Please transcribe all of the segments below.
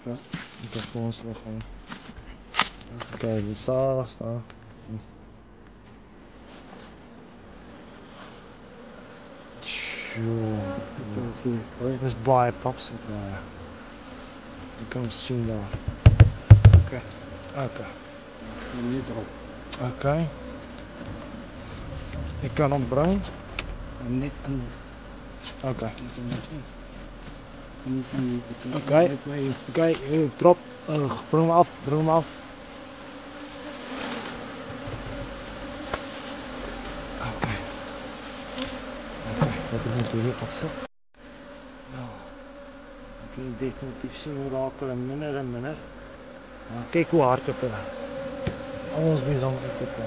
Ja. Dit is vir ons liggaam. Okay, die saal staan. Dit is baie pops. Je kan hem zien daar. Oké. Oké. Niet erop. Oké. Ik kan hem brengen. Niet aan. Oké. Oké. Oké, drop. Breng hem af. Breng hem af. Oké. Wat ik moet hier afzetten. Ik kan definitief zien hoe later minder en minder. Kijk hoe hard het is. Ons bijzonder equipe.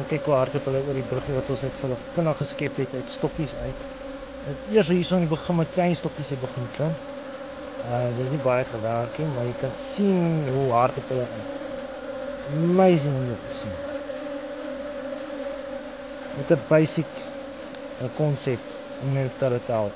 Kijk hoe hard het is oor die bruggie wat ons net vinnig geskep het uit stokkies uit. Eers hier so in die begin met klein stokkies het begin klim. Dit is nie baie gewerk nie, maar jy kan sien hoe hard het hulle is. It's amazing om dit te sien. Met 'n basic konsep om net te help.